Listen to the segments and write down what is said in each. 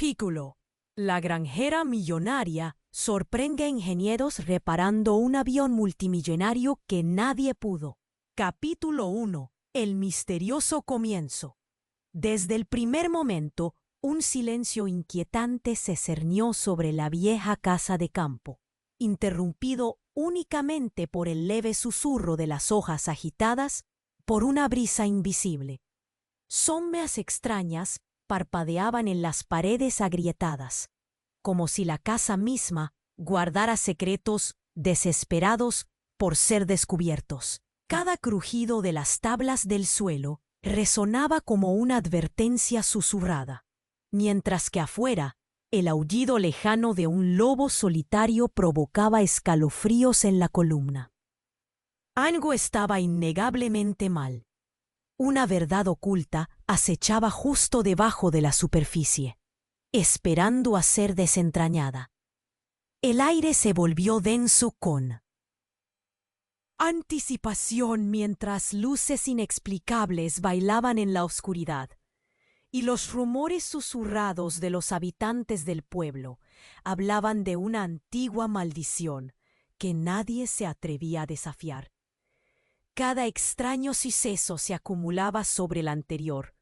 Capítulo: La granjera millonaria sorprende a ingenieros reparando un avión multimillonario que nadie pudo. Capítulo 1: El misterioso comienzo. Desde el primer momento, un silencio inquietante se cernió sobre la vieja casa de campo, interrumpido únicamente por el leve susurro de las hojas agitadas por una brisa invisible. Sombras extrañas parpadeaban en las paredes agrietadas, como si la casa misma guardara secretos desesperados por ser descubiertos. Cada crujido de las tablas del suelo resonaba como una advertencia susurrada, mientras que afuera el aullido lejano de un lobo solitario provocaba escalofríos en la columna. Algo estaba innegablemente mal. Una verdad oculta acechaba justo debajo de la superficie, esperando a ser desentrañada. El aire se volvió denso con anticipación mientras luces inexplicables bailaban en la oscuridad, y los rumores susurrados de los habitantes del pueblo hablaban de una antigua maldición que nadie se atrevía a desafiar. Cada extraño suceso se acumulaba sobre el anterior,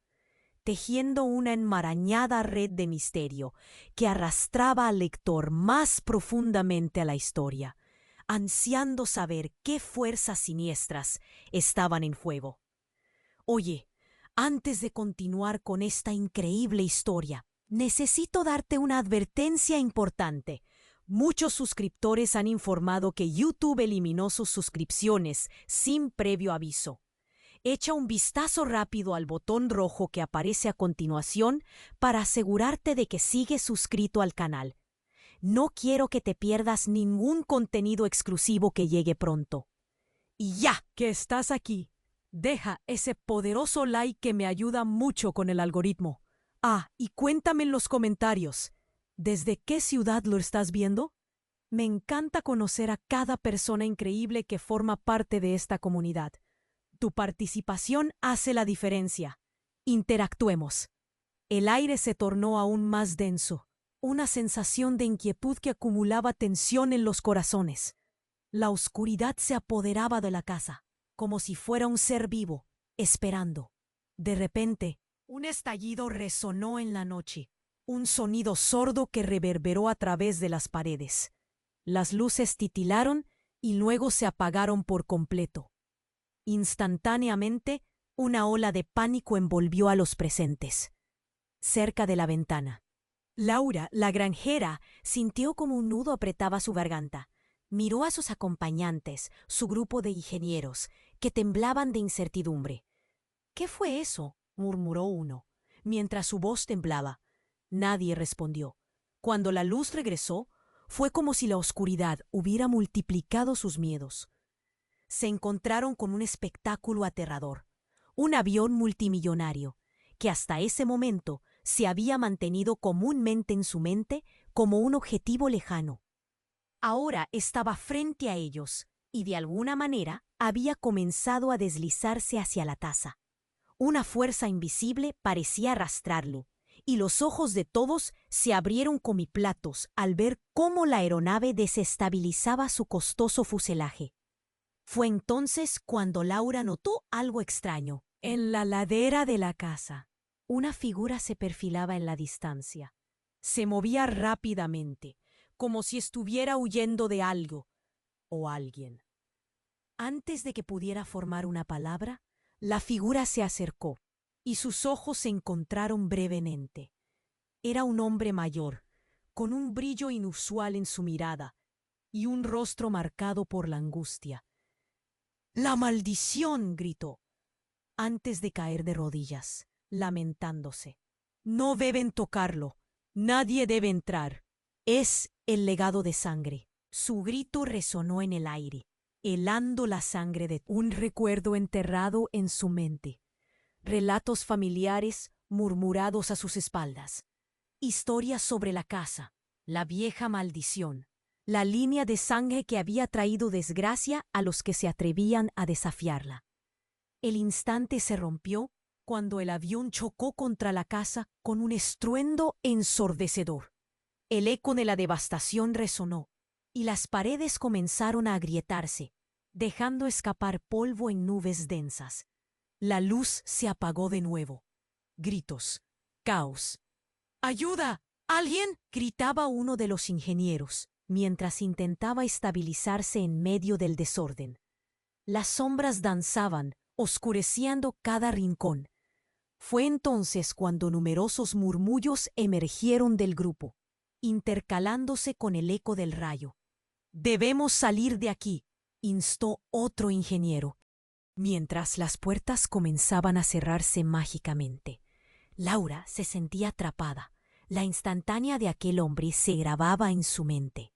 tejiendo una enmarañada red de misterio que arrastraba al lector más profundamente a la historia, ansiando saber qué fuerzas siniestras estaban en juego. Oye, antes de continuar con esta increíble historia, necesito darte una advertencia importante. Muchos suscriptores han informado que YouTube eliminó sus suscripciones sin previo aviso. Echa un vistazo rápido al botón rojo que aparece a continuación para asegurarte de que sigues suscrito al canal. No quiero que te pierdas ningún contenido exclusivo que llegue pronto. Y ya que estás aquí, deja ese poderoso like que me ayuda mucho con el algoritmo. Y cuéntame en los comentarios, ¿desde qué ciudad lo estás viendo? Me encanta conocer a cada persona increíble que forma parte de esta comunidad. Tu participación hace la diferencia. Interactuemos. El aire se tornó aún más denso, una sensación de inquietud que acumulaba tensión en los corazones. La oscuridad se apoderaba de la casa, como si fuera un ser vivo, esperando. De repente, un estallido resonó en la noche, un sonido sordo que reverberó a través de las paredes. Las luces titilaron y luego se apagaron por completo. Instantáneamente, una ola de pánico envolvió a los presentes. Cerca de la ventana, Laura, la granjera, sintió como un nudo apretaba su garganta. Miró a sus acompañantes, su grupo de ingenieros, que temblaban de incertidumbre. «¿Qué fue eso?», murmuró uno, mientras su voz temblaba. Nadie respondió. Cuando la luz regresó, fue como si la oscuridad hubiera multiplicado sus miedos. Se encontraron con un espectáculo aterrador. Un avión multimillonario, que hasta ese momento se había mantenido comúnmente en su mente como un objetivo lejano. Ahora estaba frente a ellos y de alguna manera había comenzado a deslizarse hacia la taza. Una fuerza invisible parecía arrastrarlo, y los ojos de todos se abrieron comiplatos al ver cómo la aeronave desestabilizaba su costoso fuselaje. Fue entonces cuando Laura notó algo extraño. En la ladera de la casa, una figura se perfilaba en la distancia. Se movía rápidamente, como si estuviera huyendo de algo o alguien. Antes de que pudiera formar una palabra, la figura se acercó y sus ojos se encontraron brevemente. Era un hombre mayor, con un brillo inusual en su mirada y un rostro marcado por la angustia. «¡La maldición!», gritó, antes de caer de rodillas, lamentándose. «No deben tocarlo. Nadie debe entrar. Es el legado de sangre». Su grito resonó en el aire, helando la sangre de un recuerdo enterrado en su mente. Relatos familiares murmurados a sus espaldas. Historias sobre la casa, la vieja maldición, la línea de sangre que había traído desgracia a los que se atrevían a desafiarla. El instante se rompió cuando el avión chocó contra la casa con un estruendo ensordecedor. El eco de la devastación resonó, y las paredes comenzaron a agrietarse, dejando escapar polvo en nubes densas. La luz se apagó de nuevo. Gritos. Caos. ¡Ayuda! ¿Alguien? Gritaba uno de los ingenieros, mientras intentaba estabilizarse en medio del desorden. Las sombras danzaban, oscureciendo cada rincón. Fue entonces cuando numerosos murmullos emergieron del grupo, intercalándose con el eco del rayo. «Debemos salir de aquí», instó otro ingeniero, mientras las puertas comenzaban a cerrarse mágicamente. Laura se sentía atrapada. La instantánea de aquel hombre se grababa en su mente.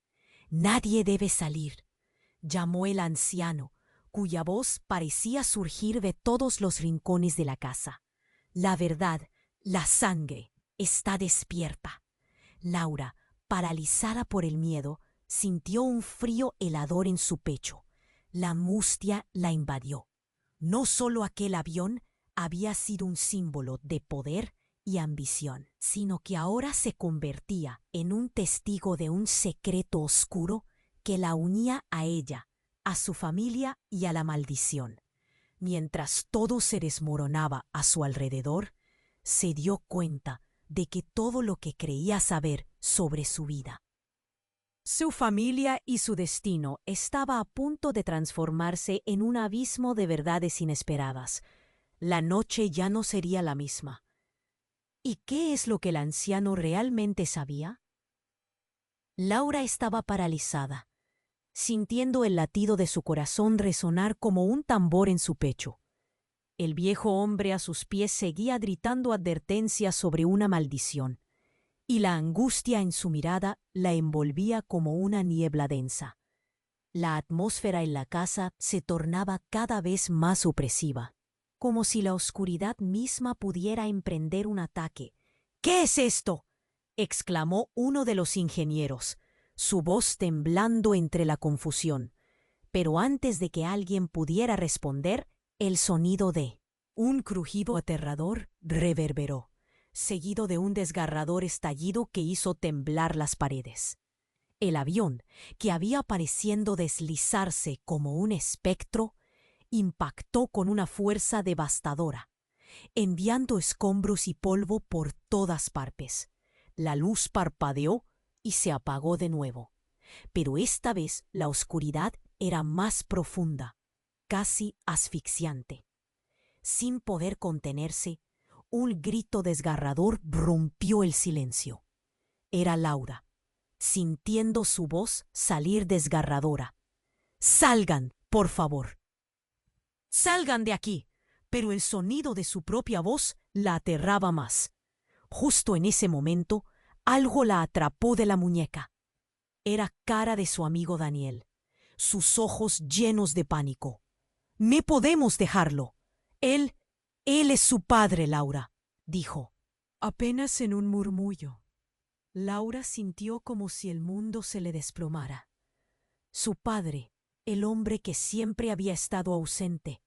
«Nadie debe salir», llamó el anciano, cuya voz parecía surgir de todos los rincones de la casa. «La verdad, la sangre, está despierta». Laura, paralizada por el miedo, sintió un frío helador en su pecho. La angustia la invadió. No solo aquel avión había sido un símbolo de poder y ambición, sino que ahora se convertía en un testigo de un secreto oscuro que la unía a ella, a su familia y a la maldición. Mientras todo se desmoronaba a su alrededor, se dio cuenta de que todo lo que creía saber sobre su vida, su familia y su destino estaba a punto de transformarse en un abismo de verdades inesperadas. La noche ya no sería la misma. ¿Y qué es lo que el anciano realmente sabía? Laura estaba paralizada, sintiendo el latido de su corazón resonar como un tambor en su pecho. El viejo hombre a sus pies seguía gritando advertencias sobre una maldición, y la angustia en su mirada la envolvía como una niebla densa. La atmósfera en la casa se tornaba cada vez más opresiva, como si la oscuridad misma pudiera emprender un ataque. «¿Qué es esto?», exclamó uno de los ingenieros, su voz temblando entre la confusión. Pero antes de que alguien pudiera responder, el sonido de un crujido aterrador reverberó, seguido de un desgarrador estallido que hizo temblar las paredes. El avión, que había pareciendo deslizarse como un espectro, impactó con una fuerza devastadora, enviando escombros y polvo por todas partes. La luz parpadeó y se apagó de nuevo, pero esta vez la oscuridad era más profunda, casi asfixiante. Sin poder contenerse, un grito desgarrador rompió el silencio. Era Laura, sintiendo su voz salir desgarradora. «¡Salgan, por favor! ¡Salgan de aquí!». Pero el sonido de su propia voz la aterraba más. Justo en ese momento, algo la atrapó de la muñeca. Era cara de su amigo Daniel, sus ojos llenos de pánico. «No podemos dejarlo. Él es su padre, Laura», dijo. Apenas en un murmullo, Laura sintió como si el mundo se le desplomara. Su padre, el hombre que siempre había estado ausente,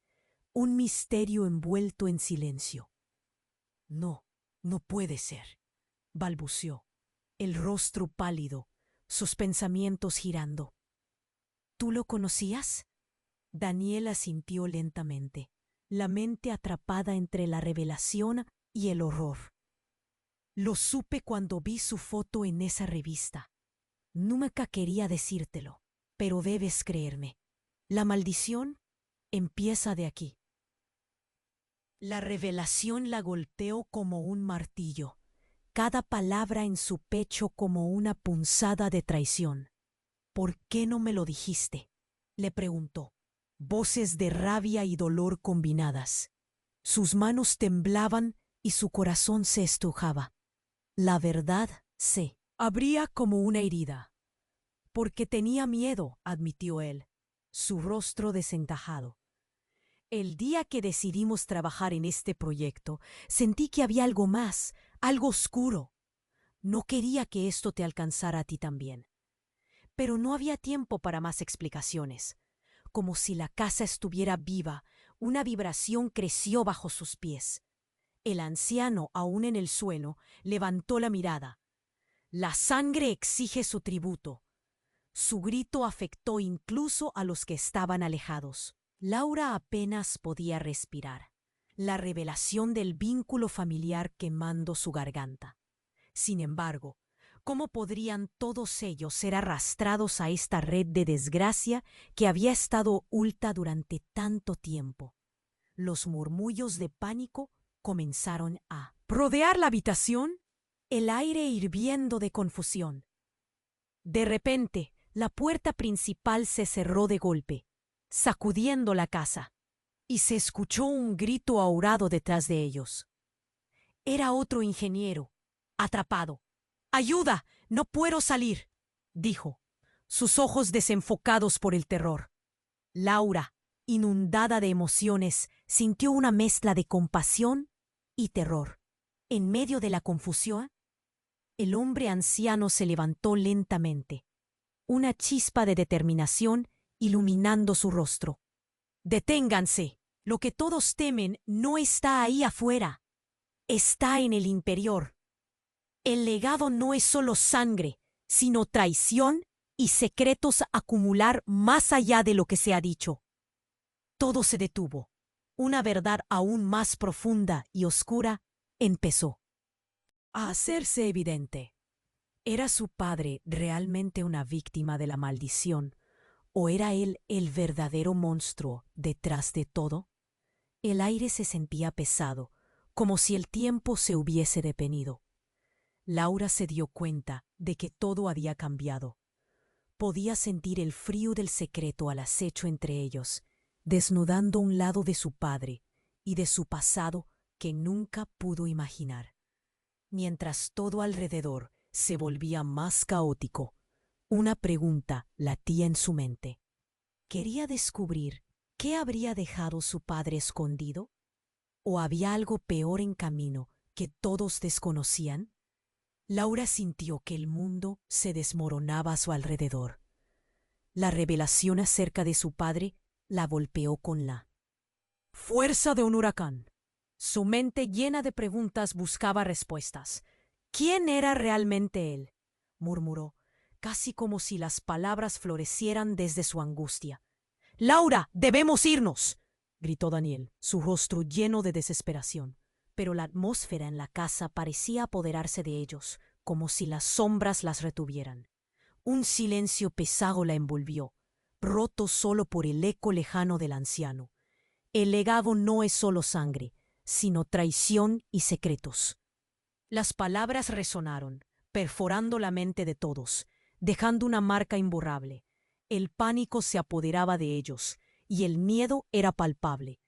un misterio envuelto en silencio. «No, no puede ser», balbuceó, el rostro pálido, sus pensamientos girando. «¿Tú lo conocías?». Daniel asintió lentamente, la mente atrapada entre la revelación y el horror. «Lo supe cuando vi su foto en esa revista. Nunca quería decírtelo, pero debes creerme. La maldición empieza de aquí». La revelación la golpeó como un martillo, cada palabra en su pecho como una punzada de traición. «¿Por qué no me lo dijiste?», le preguntó. Voces de rabia y dolor combinadas. Sus manos temblaban y su corazón se estrujaba. «La verdad, sé, abría como una herida». «Porque tenía miedo», admitió él, su rostro desencajado. «El día que decidimos trabajar en este proyecto, sentí que había algo más, algo oscuro. No quería que esto te alcanzara a ti también». Pero no había tiempo para más explicaciones. Como si la casa estuviera viva, una vibración creció bajo sus pies. El anciano, aún en el suelo, levantó la mirada. La sangre exige su tributo. Su grito afectó incluso a los que estaban alejados. Laura apenas podía respirar. La revelación del vínculo familiar quemando su garganta. Sin embargo, ¿cómo podrían todos ellos ser arrastrados a esta red de desgracia que había estado oculta durante tanto tiempo? Los murmullos de pánico comenzaron a rodear la habitación, el aire hirviendo de confusión. De repente, la puerta principal se cerró de golpe, sacudiendo la casa, y se escuchó un grito ahogado detrás de ellos. Era otro ingeniero, atrapado. «¡Ayuda! ¡No puedo salir!», dijo, sus ojos desenfocados por el terror. Laura, inundada de emociones, sintió una mezcla de compasión y terror. En medio de la confusión, el hombre anciano se levantó lentamente, una chispa de determinación iluminando su rostro. «Deténganse. Lo que todos temen no está ahí afuera. Está en el interior. El legado no es solo sangre, sino traición y secretos a acumular más allá de lo que se ha dicho». Todo se detuvo. Una verdad aún más profunda y oscura empezó a hacerse evidente. ¿Era su padre realmente una víctima de la maldición, o era él el verdadero monstruo detrás de todo? El aire se sentía pesado, como si el tiempo se hubiese detenido. Laura se dio cuenta de que todo había cambiado. Podía sentir el frío del secreto al acecho entre ellos, desnudando un lado de su padre y de su pasado que nunca pudo imaginar. Mientras todo alrededor se volvía más caótico, una pregunta latía en su mente. ¿Quería descubrir qué habría dejado su padre escondido? ¿O había algo peor en camino que todos desconocían? Laura sintió que el mundo se desmoronaba a su alrededor. La revelación acerca de su padre la golpeó con la fuerza de un huracán. Su mente llena de preguntas buscaba respuestas. ¿Quién era realmente él?, murmuró, casi como si las palabras florecieran desde su angustia. «¡Laura, debemos irnos!», gritó Daniel, su rostro lleno de desesperación. Pero la atmósfera en la casa parecía apoderarse de ellos, como si las sombras las retuvieran. Un silencio pesado la envolvió, roto solo por el eco lejano del anciano. El legado no es solo sangre, sino traición y secretos. Las palabras resonaron, perforando la mente de todos, dejando una marca imborrable. El pánico se apoderaba de ellos, y el miedo era palpable.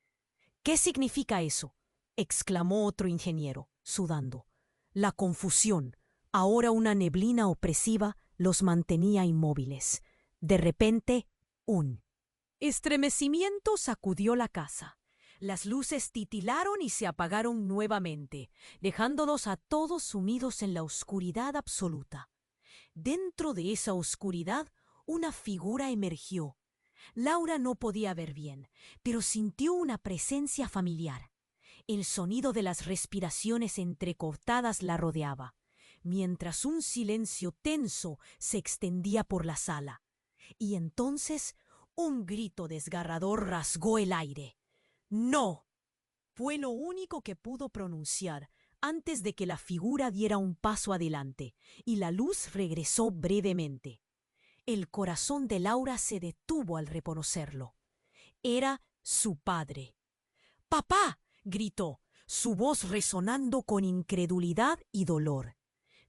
«¿Qué significa eso?», exclamó otro ingeniero, sudando. La confusión, ahora una neblina opresiva, los mantenía inmóviles. De repente, un estremecimiento sacudió la casa. Las luces titilaron y se apagaron nuevamente, dejándolos a todos sumidos en la oscuridad absoluta. Dentro de esa oscuridad, una figura emergió. Laura no podía ver bien, pero sintió una presencia familiar. El sonido de las respiraciones entrecortadas la rodeaba, mientras un silencio tenso se extendía por la sala. Y entonces un grito desgarrador rasgó el aire. «¡No!», fue lo único que pudo pronunciar antes de que la figura diera un paso adelante, y la luz regresó brevemente. El corazón de Laura se detuvo al reconocerlo. Era su padre. «¡Papá!», gritó, su voz resonando con incredulidad y dolor.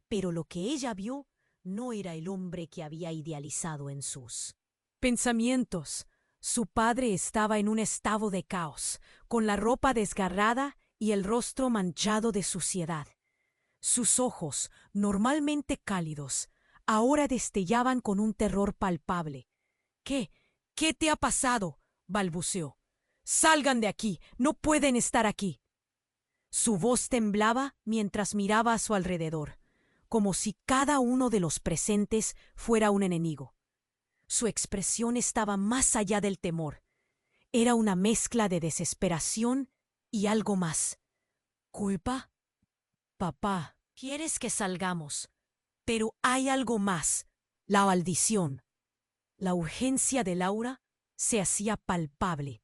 Pero lo que ella vio no era el hombre que había idealizado en sus pensamientos. Su padre estaba en un estado de caos, con la ropa desgarrada y el rostro manchado de suciedad. Sus ojos, normalmente cálidos, ahora destellaban con un terror palpable. ¿Qué te ha pasado?», balbuceó. «¡Salgan de aquí! ¡No pueden estar aquí!». Su voz temblaba mientras miraba a su alrededor, como si cada uno de los presentes fuera un enemigo. Su expresión estaba más allá del temor. Era una mezcla de desesperación y algo más. ¿Culpa? Papá, quieres que salgamos, pero hay algo más, la maldición. La urgencia de Laura se hacía palpable.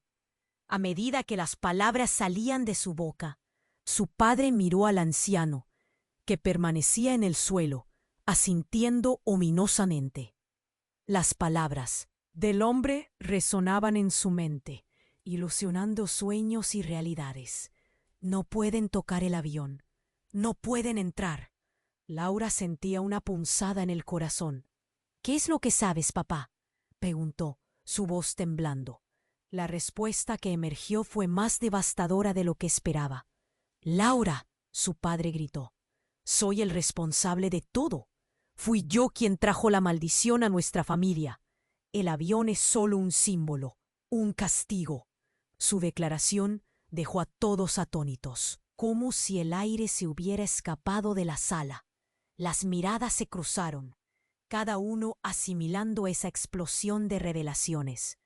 A medida que las palabras salían de su boca, su padre miró al anciano, que permanecía en el suelo, asintiendo ominosamente. Las palabras del hombre resonaban en su mente, ilusionando sueños y realidades. No pueden tocar el avión. No pueden entrar. Laura sentía una punzada en el corazón. ¿Qué es lo que sabes, papá?, preguntó, su voz temblando. La respuesta que emergió fue más devastadora de lo que esperaba. «Laura», su padre gritó, «soy el responsable de todo. Fui yo quien trajo la maldición a nuestra familia. El avión es solo un símbolo, un castigo». Su declaración dejó a todos atónitos, como si el aire se hubiera escapado de la sala. Las miradas se cruzaron, cada uno asimilando esa explosión de revelaciones.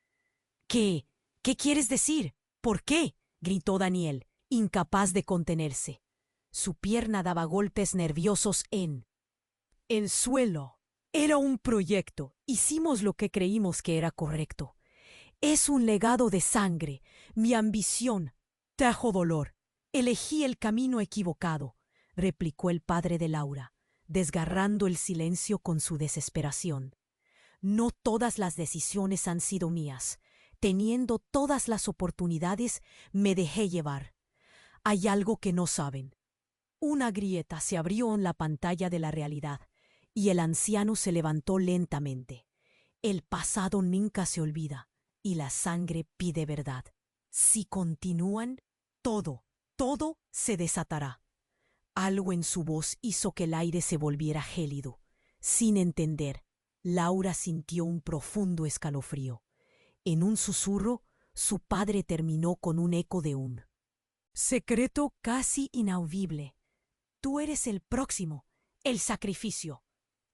«¿Qué? ¿Qué quieres decir? ¿Por qué?», gritó Daniel, incapaz de contenerse. Su pierna daba golpes nerviosos en el suelo. Era un proyecto. Hicimos lo que creímos que era correcto. Es un legado de sangre. Mi ambición trajo dolor. Elegí el camino equivocado, replicó el padre de Laura, desgarrando el silencio con su desesperación. No todas las decisiones han sido mías. Teniendo todas las oportunidades, me dejé llevar. Hay algo que no saben. Una grieta se abrió en la pantalla de la realidad, y el anciano se levantó lentamente. El pasado nunca se olvida, y la sangre pide verdad. Si continúan, todo se desatará. Algo en su voz hizo que el aire se volviera gélido. Sin entender, Laura sintió un profundo escalofrío. En un susurro, su padre terminó con un eco de un secreto casi inaudible. «Tú eres el próximo, el sacrificio».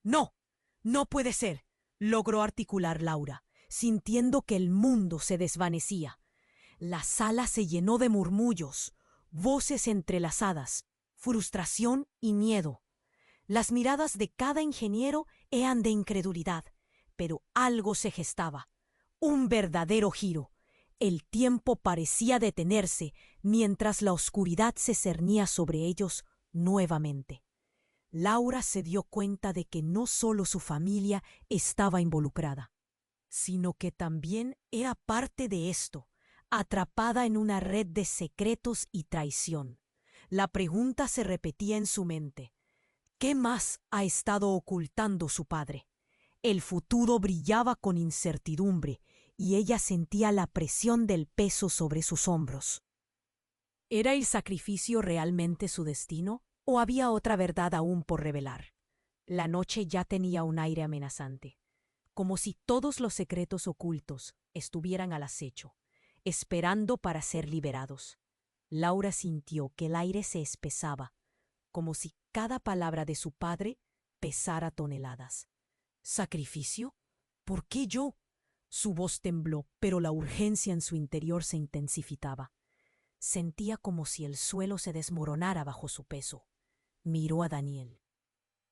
«No, no puede ser», logró articular Laura, sintiendo que el mundo se desvanecía. La sala se llenó de murmullos, voces entrelazadas, frustración y miedo. Las miradas de cada ingeniero eran de incredulidad, pero algo se gestaba. Un verdadero giro. El tiempo parecía detenerse mientras la oscuridad se cernía sobre ellos nuevamente. Laura se dio cuenta de que no solo su familia estaba involucrada, sino que también era parte de esto, atrapada en una red de secretos y traición. La pregunta se repetía en su mente. ¿Qué más ha estado ocultando su padre? El futuro brillaba con incertidumbre y ella sentía la presión del peso sobre sus hombros. ¿Era el sacrificio realmente su destino o había otra verdad aún por revelar? La noche ya tenía un aire amenazante, como si todos los secretos ocultos estuvieran al acecho, esperando para ser liberados. Laura sintió que el aire se espesaba, como si cada palabra de su padre pesara toneladas. ¿Sacrificio? ¿Por qué yo? Su voz tembló, pero la urgencia en su interior se intensificaba. Sentía como si el suelo se desmoronara bajo su peso. Miró a Daniel,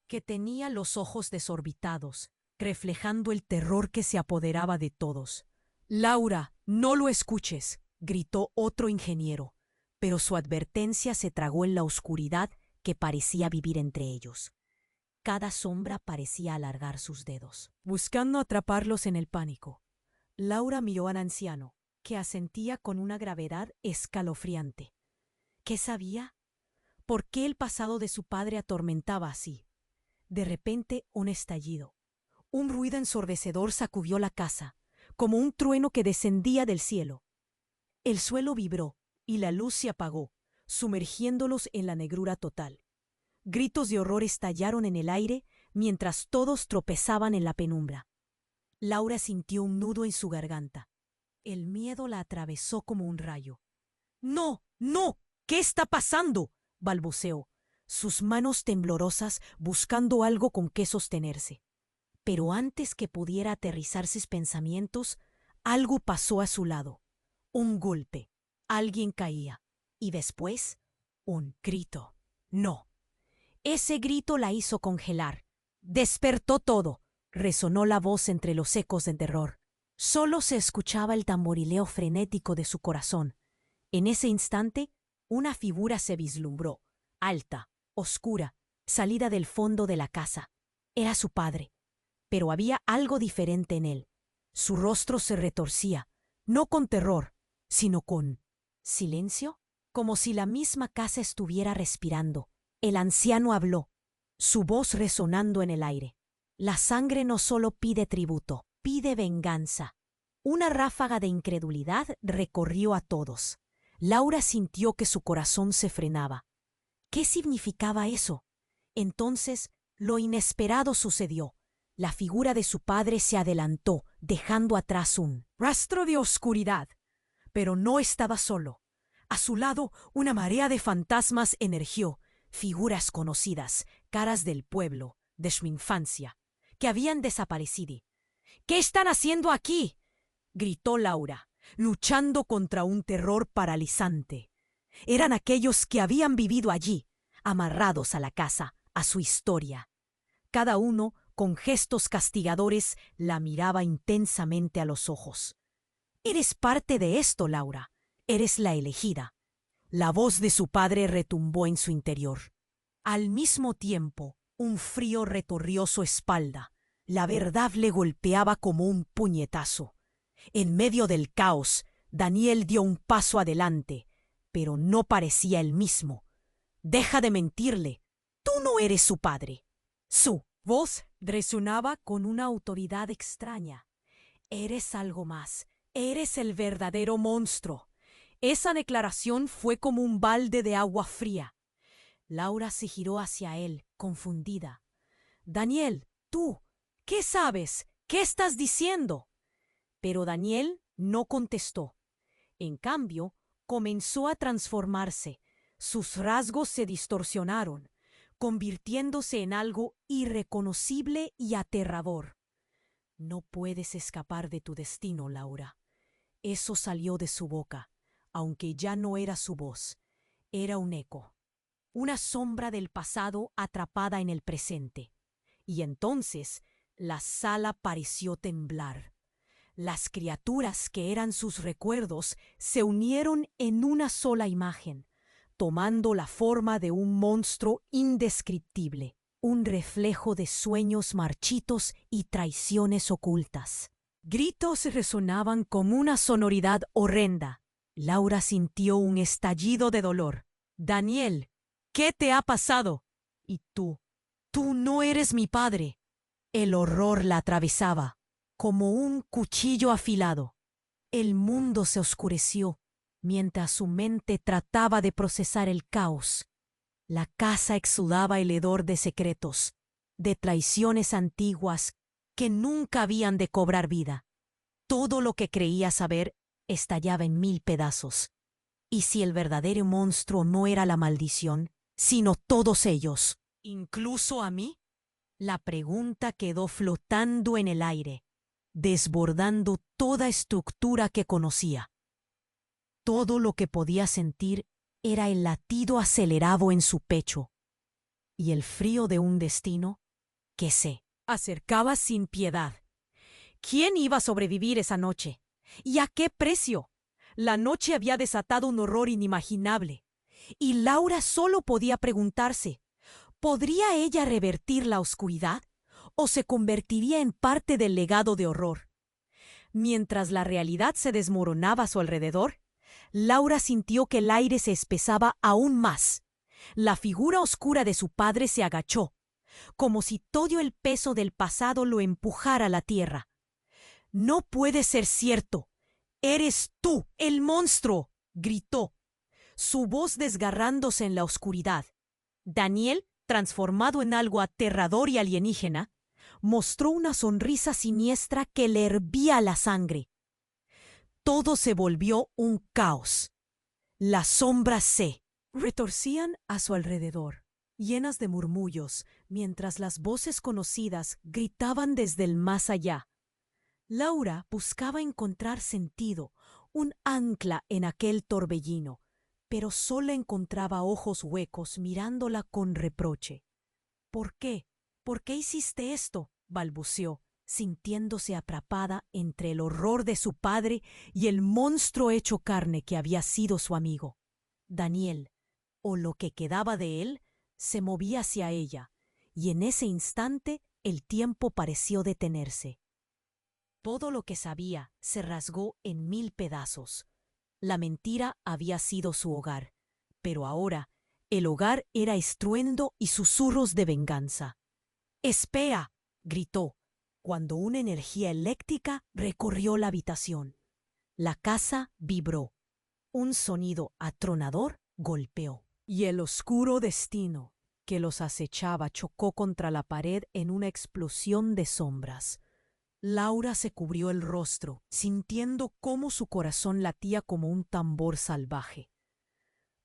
que tenía los ojos desorbitados, reflejando el terror que se apoderaba de todos. «Laura, no lo escuches», gritó otro ingeniero, pero su advertencia se tragó en la oscuridad que parecía vivir entre ellos. Cada sombra parecía alargar sus dedos, buscando atraparlos en el pánico. Laura miró al anciano, que asentía con una gravedad escalofriante. ¿Qué sabía? ¿Por qué el pasado de su padre atormentaba así? De repente, un estallido. Un ruido ensordecedor sacudió la casa, como un trueno que descendía del cielo. El suelo vibró y la luz se apagó, sumergiéndolos en la negrura total. Gritos de horror estallaron en el aire mientras todos tropezaban en la penumbra. Laura sintió un nudo en su garganta. El miedo la atravesó como un rayo. «¡No! ¡No! ¿Qué está pasando?», balbuceó, sus manos temblorosas buscando algo con que sostenerse. Pero antes que pudiera aterrizar sus pensamientos, algo pasó a su lado. Un golpe. Alguien caía. Y después, Un grito. No. Ese grito la hizo congelar. Despertó todo. Resonó la voz entre los ecos del terror. Solo se escuchaba el tamborileo frenético de su corazón. En ese instante, una figura se vislumbró, alta, oscura, salida del fondo de la casa. Era su padre. Pero había algo diferente en él. Su rostro se retorcía, no con terror, sino con silencio, como si la misma casa estuviera respirando. El anciano habló, su voz resonando en el aire. La sangre no solo pide tributo, pide venganza. Una ráfaga de incredulidad recorrió a todos. Laura sintió que su corazón se frenaba. ¿Qué significaba eso? Entonces, lo inesperado sucedió. La figura de su padre se adelantó, dejando atrás un rastro de oscuridad. Pero no estaba solo. A su lado, una marea de fantasmas emergió, figuras conocidas, caras del pueblo, de su infancia, que habían desaparecido. ¿Qué están haciendo aquí?, gritó Laura, luchando contra un terror paralizante. Eran aquellos que habían vivido allí, amarrados a la casa, a su historia. Cada uno, con gestos castigadores, la miraba intensamente a los ojos. «Eres parte de esto, Laura. Eres la elegida». La voz de su padre retumbó en su interior. Al mismo tiempo, un frío recorrió su espalda. La verdad le golpeaba como un puñetazo. En medio del caos, Daniel dio un paso adelante, pero no parecía el mismo. «Deja de mentirle. Tú no eres su padre». Su voz resonaba con una autoridad extraña. «Eres algo más. Eres el verdadero monstruo». Esa declaración fue como un balde de agua fría. Laura se giró hacia él, confundida. «Daniel, tú, ¿qué sabes? ¿Qué estás diciendo?». Pero Daniel no contestó. En cambio, comenzó a transformarse. Sus rasgos se distorsionaron, convirtiéndose en algo irreconocible y aterrador. «No puedes escapar de tu destino, Laura». Eso salió de su boca, aunque ya no era su voz. Era un eco, una sombra del pasado atrapada en el presente. Y entonces la sala pareció temblar. Las criaturas que eran sus recuerdos se unieron en una sola imagen, tomando la forma de un monstruo indescriptible, un reflejo de sueños marchitos y traiciones ocultas. Gritos resonaban con una sonoridad horrenda. Laura sintió un estallido de dolor. «Daniel, ¿qué te ha pasado?». «Y tú no eres mi padre». El horror la atravesaba, como un cuchillo afilado. El mundo se oscureció, mientras su mente trataba de procesar el caos. La casa exudaba el hedor de secretos, de traiciones antiguas que nunca habían de cobrar vida. Todo lo que creía saber estallaba en mil pedazos. ¿Y si el verdadero monstruo no era la maldición, sino todos ellos, incluso a mí? La pregunta quedó flotando en el aire, desbordando toda estructura que conocía. Todo lo que podía sentir era el latido acelerado en su pecho y el frío de un destino que se acercaba sin piedad. ¿Quién iba a sobrevivir esa noche? ¿Y a qué precio? La noche había desatado un horror inimaginable, y Laura solo podía preguntarse, ¿podría ella revertir la oscuridad o se convertiría en parte del legado de horror? Mientras la realidad se desmoronaba a su alrededor, Laura sintió que el aire se espesaba aún más. La figura oscura de su padre se agachó, como si todo el peso del pasado lo empujara a la tierra. «No puede ser cierto. Eres tú, el monstruo», gritó, su voz desgarrándose en la oscuridad. Daniel, transformado en algo aterrador y alienígena, mostró una sonrisa siniestra que le hervía la sangre. Todo se volvió un caos. Las sombras se retorcían a su alrededor, llenas de murmullos, mientras las voces conocidas gritaban desde el más allá. Laura buscaba encontrar sentido, un ancla en aquel torbellino, pero solo encontraba ojos huecos mirándola con reproche. ¿Por qué? ¿Por qué hiciste esto?, balbuceó, sintiéndose atrapada entre el horror de su padre y el monstruo hecho carne que había sido su amigo. Daniel, o lo que quedaba de él, se movía hacia ella, y en ese instante el tiempo pareció detenerse. Todo lo que sabía se rasgó en 1000 pedazos. La mentira había sido su hogar, pero ahora el hogar era estruendo y susurros de venganza. «¡Espera!», gritó, cuando una energía eléctrica recorrió la habitación. La casa vibró. Un sonido atronador golpeó, y el oscuro destino que los acechaba chocó contra la pared en una explosión de sombras. Laura se cubrió el rostro, sintiendo cómo su corazón latía como un tambor salvaje.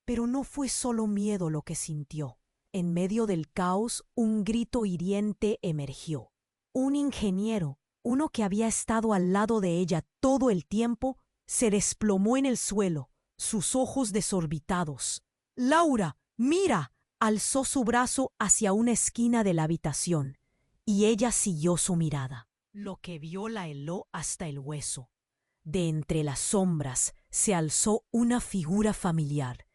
Pero no fue solo miedo lo que sintió. En medio del caos, un grito hiriente emergió. Un ingeniero, uno que había estado al lado de ella todo el tiempo, se desplomó en el suelo, sus ojos desorbitados. «¡Laura, mira!», alzó su brazo hacia una esquina de la habitación, y ella siguió su mirada. Lo que vio la heló hasta el hueso. De entre las sombras se alzó una figura familiar.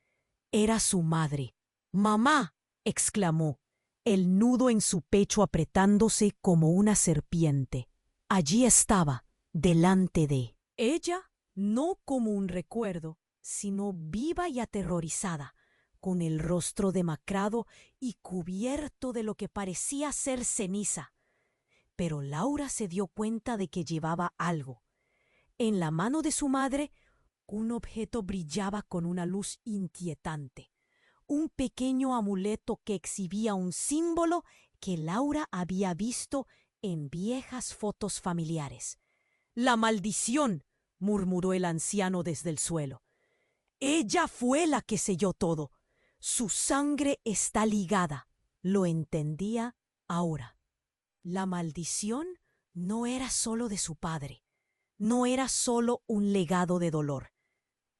Era su madre. «¡Mamá!», exclamó, el nudo en su pecho apretándose como una serpiente. Allí estaba, delante de ella, no como un recuerdo, sino viva y aterrorizada, con el rostro demacrado y cubierto de lo que parecía ser ceniza. Pero Laura se dio cuenta de que llevaba algo. En la mano de su madre, un objeto brillaba con una luz inquietante. Un pequeño amuleto que exhibía un símbolo que Laura había visto en viejas fotos familiares. «¡La maldición!», murmuró el anciano desde el suelo. «Ella fue la que selló todo. Su sangre está ligada». Lo entendía ahora. La maldición no era solo de su padre, no era solo un legado de dolor.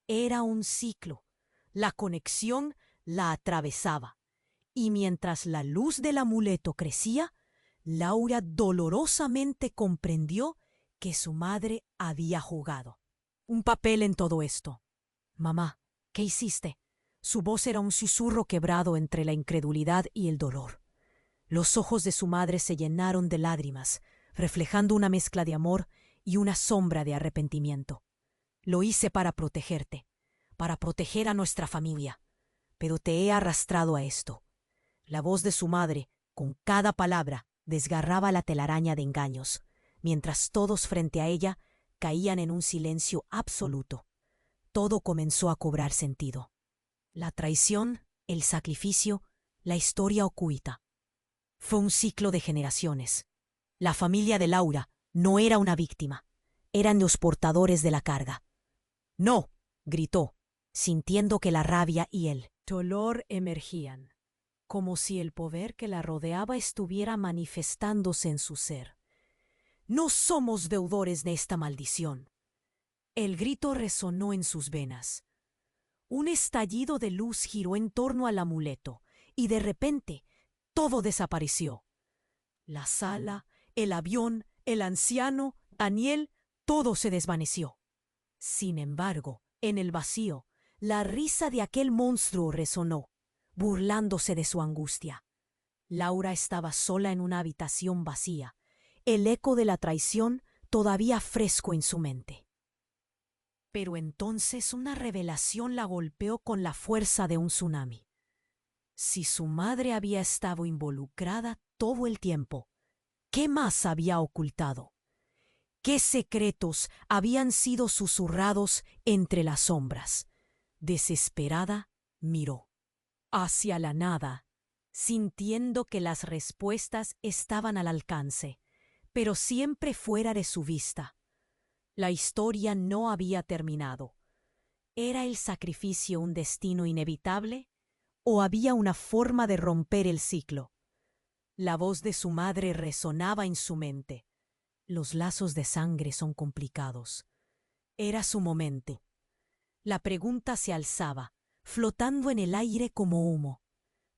Era un ciclo. La conexión la atravesaba. Y mientras la luz del amuleto crecía, Laura dolorosamente comprendió que su madre había jugado un papel en todo esto. «Mamá, ¿qué hiciste?». Su voz era un susurro quebrado entre la incredulidad y el dolor. Los ojos de su madre se llenaron de lágrimas, reflejando una mezcla de amor y una sombra de arrepentimiento. «Lo hice para protegerte, para proteger a nuestra familia, pero te he arrastrado a esto». La voz de su madre, con cada palabra, desgarraba la telaraña de engaños, mientras todos frente a ella caían en un silencio absoluto. Todo comenzó a cobrar sentido. La traición, el sacrificio, la historia oculta. Fue un ciclo de generaciones. La familia de Laura no era una víctima, eran los portadores de la carga. «¡No!», gritó, sintiendo que la rabia y el dolor emergían, como si el poder que la rodeaba estuviera manifestándose en su ser. «No somos deudores de esta maldición». El grito resonó en sus venas. Un estallido de luz giró en torno al amuleto, y de repente todo desapareció. La sala, el avión, el anciano, Daniel, todo se desvaneció. Sin embargo, en el vacío, la risa de aquel monstruo resonó, burlándose de su angustia. Laura estaba sola en una habitación vacía, el eco de la traición todavía fresco en su mente. Pero entonces una revelación la golpeó con la fuerza de un tsunami. Si su madre había estado involucrada todo el tiempo, ¿qué más había ocultado? ¿Qué secretos habían sido susurrados entre las sombras? Desesperada, miró hacia la nada, sintiendo que las respuestas estaban al alcance, pero siempre fuera de su vista. La historia no había terminado. ¿Era el sacrificio un destino inevitable? ¿O había una forma de romper el ciclo? La voz de su madre resonaba en su mente. Los lazos de sangre son complicados. Era su momento. La pregunta se alzaba, flotando en el aire como humo.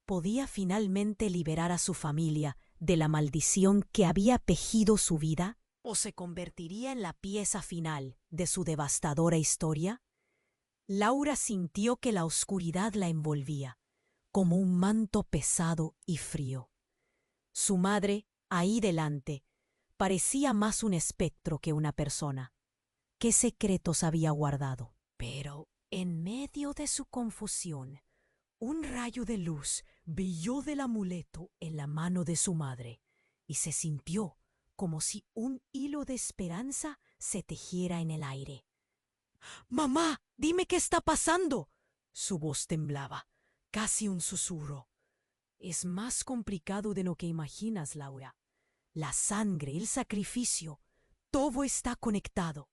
¿Podía finalmente liberar a su familia de la maldición que había tejido su vida? ¿O se convertiría en la pieza final de su devastadora historia? Laura sintió que la oscuridad la envolvía, como un manto pesado y frío. Su madre, ahí delante, parecía más un espectro que una persona. ¿Qué secretos había guardado? Pero, en medio de su confusión, un rayo de luz brilló del amuleto en la mano de su madre y se sintió como si un hilo de esperanza se tejiera en el aire. «Mamá, dime qué está pasando». Su voz temblaba, casi un susurro. «Es más complicado de lo que imaginas, Laura. La sangre, el sacrificio, todo está conectado.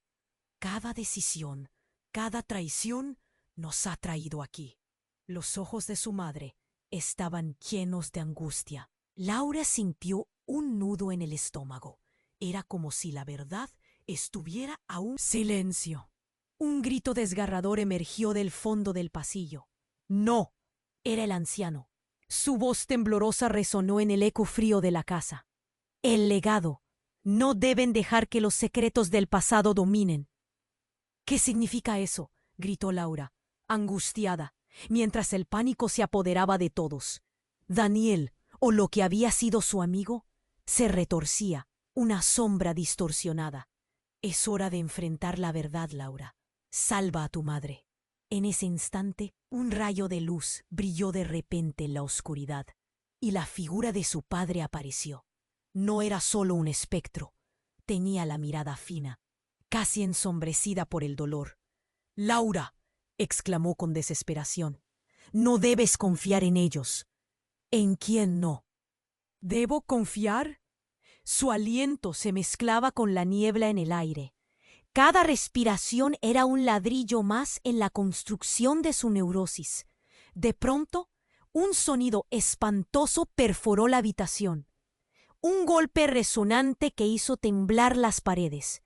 Cada decisión, cada traición nos ha traído aquí». Los ojos de su madre estaban llenos de angustia. Laura sintió un nudo en el estómago. Era como si la verdad estuviera aún. ¡Silencio! Un grito desgarrador emergió del fondo del pasillo. ¡No! Era el anciano. Su voz temblorosa resonó en el eco frío de la casa. «El legado. No deben dejar que los secretos del pasado dominen». «¿Qué significa eso?», gritó Laura, angustiada, mientras el pánico se apoderaba de todos. Daniel, o lo que había sido su amigo, se retorcía, una sombra distorsionada. «Es hora de enfrentar la verdad, Laura. Salva a tu madre». En ese instante, un rayo de luz brilló de repente en la oscuridad, y la figura de su padre apareció. No era solo un espectro, tenía la mirada fina, casi ensombrecida por el dolor. «Laura», exclamó con desesperación, «no debes confiar en ellos». «¿En quién no?» «¿Debo confiar?» Su aliento se mezclaba con la niebla en el aire. Cada respiración era un ladrillo más en la construcción de su neurosis. De pronto, un sonido espantoso perforó la habitación. Un golpe resonante que hizo temblar las paredes.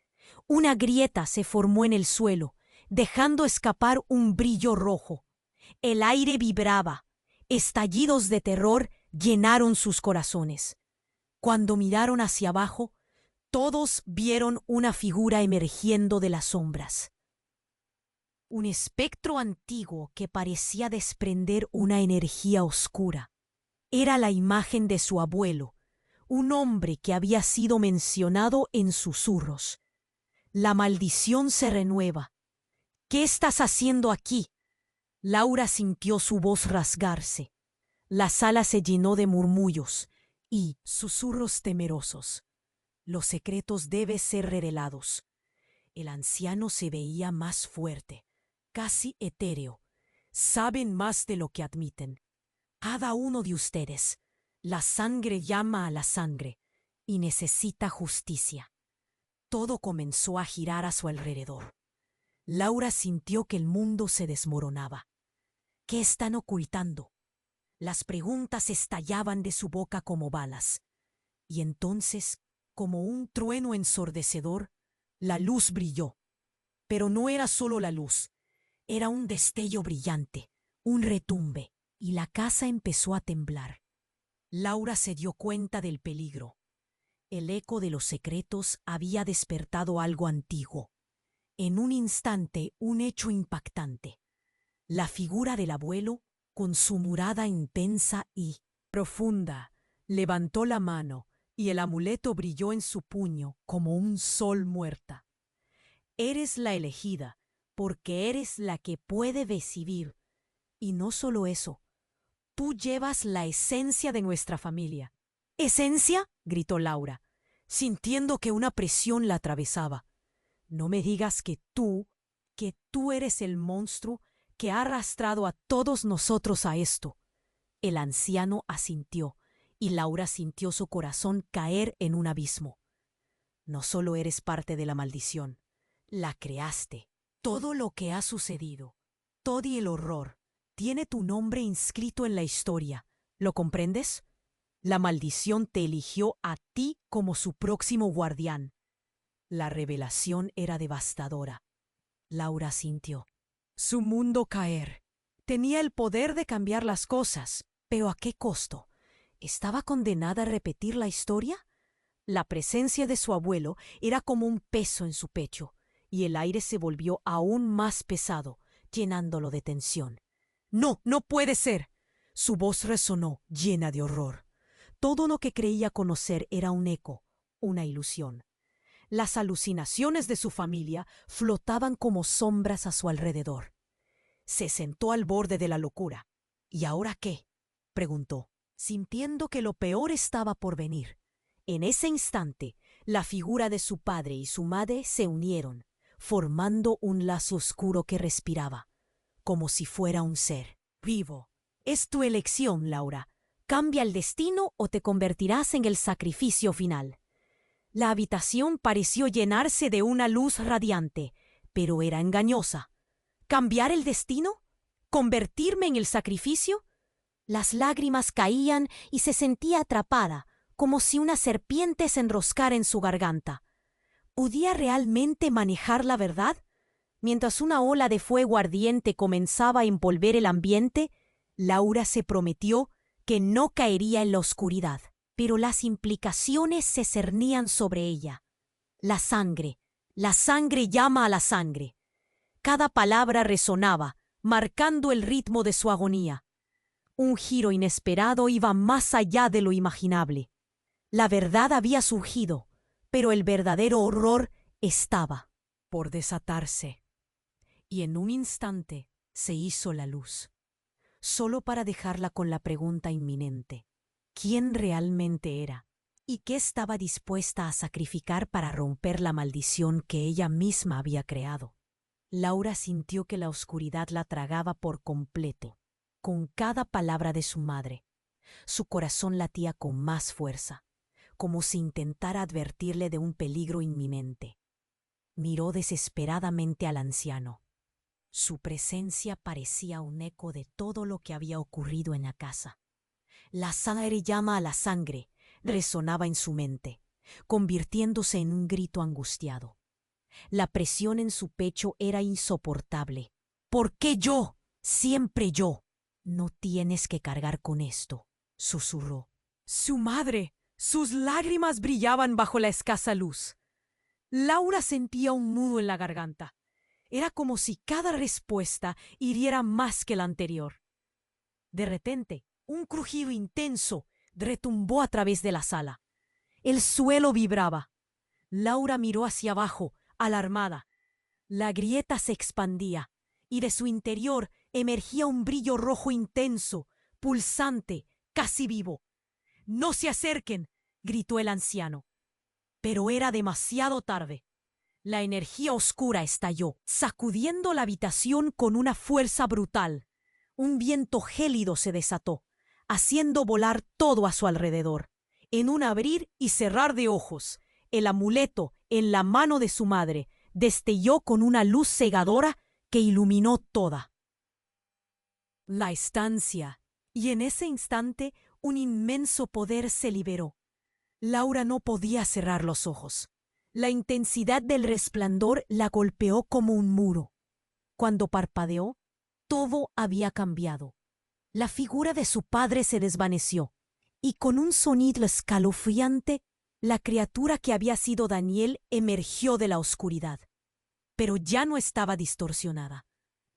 Una grieta se formó en el suelo, dejando escapar un brillo rojo. El aire vibraba. Estallidos de terror llenaron sus corazones. Cuando miraron hacia abajo, todos vieron una figura emergiendo de las sombras. Un espectro antiguo que parecía desprender una energía oscura. Era la imagen de su abuelo, un hombre que había sido mencionado en susurros. «La maldición se renueva. ¿Qué estás haciendo aquí?». Laura sintió su voz rasgarse. La sala se llenó de murmullos y susurros temerosos. «Los secretos deben ser revelados». El anciano se veía más fuerte, casi etéreo. «Saben más de lo que admiten. Cada uno de ustedes. La sangre llama a la sangre y necesita justicia». Todo comenzó a girar a su alrededor. Laura sintió que el mundo se desmoronaba. «¿Qué están ocultando?». Las preguntas estallaban de su boca como balas. Y entonces, como un trueno ensordecedor, la luz brilló. Pero no era solo la luz, era un destello brillante, un retumbe, y la casa empezó a temblar. Laura se dio cuenta del peligro. El eco de los secretos había despertado algo antiguo. En un instante, un hecho impactante. La figura del abuelo, con su mirada intensa y profunda, levantó la mano y el amuleto brilló en su puño como un sol muerta. «Eres la elegida, porque eres la que puede decidir. Y no solo eso, tú llevas la esencia de nuestra familia». «¿Esencia?», gritó Laura, sintiendo que una presión la atravesaba. «No me digas que tú eres el monstruo que ha arrastrado a todos nosotros a esto». El anciano asintió, y Laura sintió su corazón caer en un abismo. «No solo eres parte de la maldición, la creaste. Todo lo que ha sucedido, todo el horror, tiene tu nombre inscrito en la historia. ¿Lo comprendes? La maldición te eligió a ti como su próximo guardián». La revelación era devastadora. Laura sintió su mundo caer. Tenía el poder de cambiar las cosas, pero ¿a qué costo? ¿Estaba condenada a repetir la historia? La presencia de su abuelo era como un peso en su pecho, y el aire se volvió aún más pesado, llenándolo de tensión. «No, no puede ser». Su voz resonó, llena de horror. Todo lo que creía conocer era un eco, una ilusión. Las alucinaciones de su familia flotaban como sombras a su alrededor. Se sentó al borde de la locura. ¿Y ahora qué?, preguntó, sintiendo que lo peor estaba por venir. En ese instante, la figura de su padre y su madre se unieron, formando un lazo oscuro que respiraba, como si fuera un ser vivo. Es tu elección, Laura. Cambia el destino o te convertirás en el sacrificio final. La habitación pareció llenarse de una luz radiante, pero era engañosa. ¿Cambiar el destino? ¿Convertirme en el sacrificio? Las lágrimas caían y se sentía atrapada, como si una serpiente se enroscara en su garganta. ¿Podía realmente manejar la verdad? Mientras una ola de fuego ardiente comenzaba a envolver el ambiente, Laura se prometió que no caería en la oscuridad, pero las implicaciones se cernían sobre ella. La sangre llama a la sangre. Cada palabra resonaba, marcando el ritmo de su agonía. Un giro inesperado iba más allá de lo imaginable. La verdad había surgido, pero el verdadero horror estaba por desatarse. Y en un instante se hizo la luz, solo para dejarla con la pregunta inminente: ¿quién realmente era? ¿Y qué estaba dispuesta a sacrificar para romper la maldición que ella misma había creado? Laura sintió que la oscuridad la tragaba por completo, con cada palabra de su madre. Su corazón latía con más fuerza, como si intentara advertirle de un peligro inminente. Miró desesperadamente al anciano. Su presencia parecía un eco de todo lo que había ocurrido en la casa. La sangre llama a la sangre, resonaba en su mente, convirtiéndose en un grito angustiado. La presión en su pecho era insoportable. ¿Por qué yo? Siempre yo. No tienes que cargar con esto, susurró. Su madre. Sus lágrimas brillaban bajo la escasa luz. Laura sentía un nudo en la garganta. Era como si cada respuesta hiriera más que la anterior. De repente, un crujido intenso retumbó a través de la sala. El suelo vibraba. Laura miró hacia abajo, alarmada. La grieta se expandía, y de su interior emergía un brillo rojo intenso, pulsante, casi vivo. «¡No se acerquen!», gritó el anciano. Pero era demasiado tarde. La energía oscura estalló, sacudiendo la habitación con una fuerza brutal. Un viento gélido se desató, haciendo volar todo a su alrededor. En un abrir y cerrar de ojos, el amuleto en la mano de su madre destelló con una luz cegadora que iluminó toda la estancia, y en ese instante un inmenso poder se liberó. Laura no podía cerrar los ojos. La intensidad del resplandor la golpeó como un muro. Cuando parpadeó, todo había cambiado. La figura de su padre se desvaneció, y con un sonido escalofriante, la criatura que había sido Daniel emergió de la oscuridad. Pero ya no estaba distorsionada.